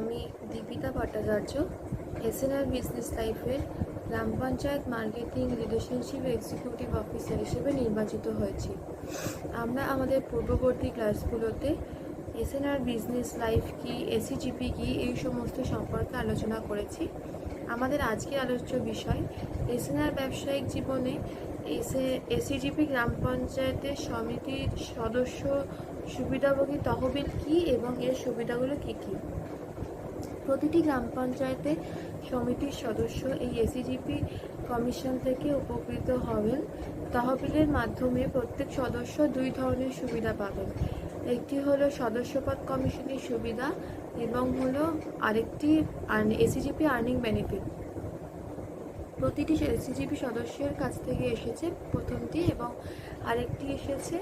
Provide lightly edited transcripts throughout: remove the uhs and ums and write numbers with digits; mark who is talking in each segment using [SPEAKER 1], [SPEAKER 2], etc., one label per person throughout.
[SPEAKER 1] আমি Deepika Bhattacharya SNR business লাইফের গ্রাম panchayat marketing relationship executive officer হিসেবে নির্বাচিত হয়েছি। আমরা আমাদের পূর্ববর্তী ক্লাসগুলোতে এসএনআর বিজনেস লাইফ কি, এসিজিপি কি, এই সমস্ত সম্পর্কে আলোচনা করেছি। আমাদের আজকের আলোচ্য বিষয় এসএনআর ব্যবসায়িক জীবনে এসিজিপি গ্রাম পঞ্চায়েতের সমিতির সদস্য সুবিধাভোগী তহবিল কি এবং এর সুবিধাগুলো কি কি। প্রতিটি গ্রাম পঞ্চায়েতে সমিতির সদস্য এই এসিজিপি কমিশন থেকে উপকৃত হবেন। তহবিলের মাধ্যমে প্রত্যেক সদস্য দুই ধরনের সুবিধা পাবেন। একটি হলো সদস্যপদ কমিশনের সুবিধা এবং হলো আরেকটি এসিজিপি আর্নিং বেনিফিট। প্রতিটি এসিজিপি সদস্যের কাছ থেকে এসেছে প্রথমটি এবং আরেকটি এসেছে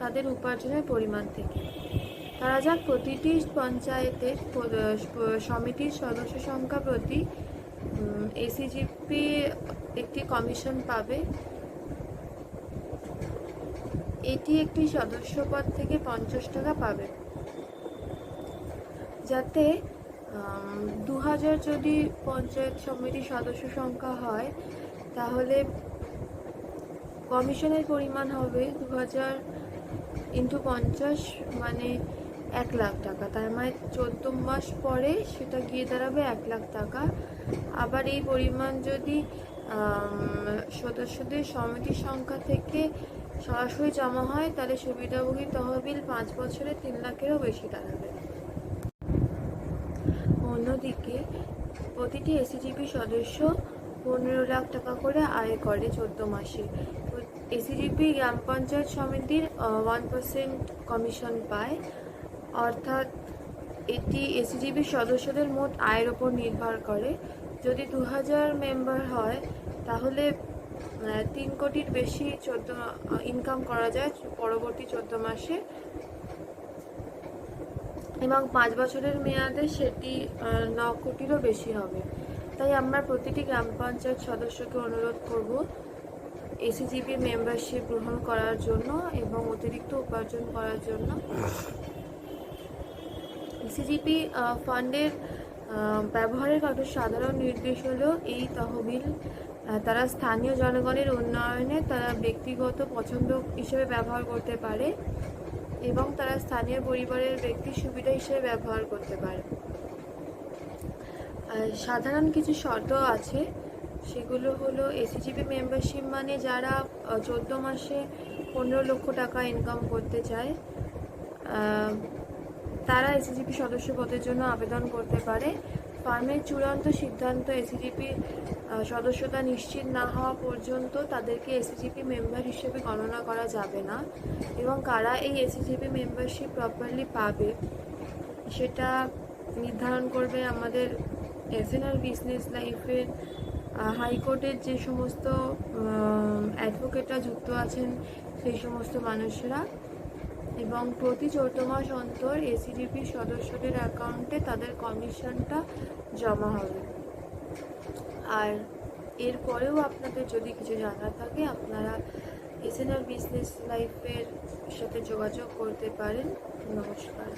[SPEAKER 1] তাদের উপার্জনের পরিমাণ থেকে। তারা যাক প্রতিটি পঞ্চায়েতের সমিতির সদস্য সংখ্যা প্রতি এসিজিপি একটি কমিশন পাবে। এটি একটি সদস্যপদ থেকে 50 টাকা পাবে। যাতে 2000 যদি পঞ্চায়েত সমিতির সদস্য সংখ্যা হয় তাহলে কমিশনের পরিমাণ হবে 2000 ইন্টু 50 মানে 1 লাখ টাকা। তার মানে 14 মাস পরে সেটা গিয়ে দাঁড়াবে 1 লাখ টাকা। আবার এই পরিমাণ যদি সদস্যদের সমিতির সংখ্যা থেকে সরাসরি জমা হয় তাহলে সুবিধাভোগী তহবিল 5 বছরে 3 লাখেরও বেশি দাঁড়াবে। অন্যদিকে প্রতিটি এসিজিপি সদস্য 15 লাখ টাকা করে আয় করে 14 মাসে। এসিজিপি গ্রাম পঞ্চায়েত সমিতির 1% কমিশন পায়, অর্থাৎ এটি এসিজিপি সদস্যদের মোট আয়ের ওপর নির্ভর করে। যদি 2000 মেম্বার হয় তাহলে 3 কোটির বেশি ইনকাম করা যায় পরবর্তী 14 মাসে এবং 5 বছরের মেয়াদে সেটি 9 কোটিরও বেশি হবে। তাই আমরা প্রতিটি গ্রাম পঞ্চায়েত সদস্যকে অনুরোধ করব এসিজিপি মেম্বারশিপ গ্রহণ করার জন্য এবং অতিরিক্ত উপার্জন করার জন্য। এসিজিপি ফান্ডের ব্যবহারের কত সাধারণ নির্দেশ হলো এই তহবিল তারা স্থানীয় জনগণের উন্নয়নে তারা ব্যক্তিগত পছন্দ হিসেবে ব্যবহার করতে পারে এবং তারা স্থানীয় পরিবারের ব্যক্তির সুবিধা হিসেবে ব্যবহার করতে পারে। সাধারণ কিছু শর্ত আছে, সেগুলো হলো এসিজিপি মেম্বারশিপ মানে যারা 14 মাসে 15 লক্ষ টাকা ইনকাম করতে চায় তারা এসিজিপি সদস্য পদের জন্য আবেদন করতে পারে। ফার্মের চূড়ান্ত সিদ্ধান্ত এসিজিপি সদস্যতা নিশ্চিত না হওয়া পর্যন্ত তাদেরকে এসিজিপি মেম্বার হিসেবে গণনা করা যাবে না এবং কারা এই এসিজিপি মেম্বারশিপ প্রপারলি পাবে সেটা নির্ধারণ করবে আমাদের এসএনআর বিজনেস লাইফের হাইকোর্টের যে সমস্ত অ্যাডভোকেটরা যুক্ত আছেন সেই সমস্ত মানুষরা। এবং প্রতি 14 মাস অন্তর এসিজিপি সদস্যদের অ্যাকাউন্টে তাদের কমিশনটা জমা হবে। আর এরপরেও আপনাদের যদি কিছু জানার থাকে আপনারা এসএনআর বিজনেস লাইফের সাথে যোগাযোগ করতে পারেন। নমস্কার।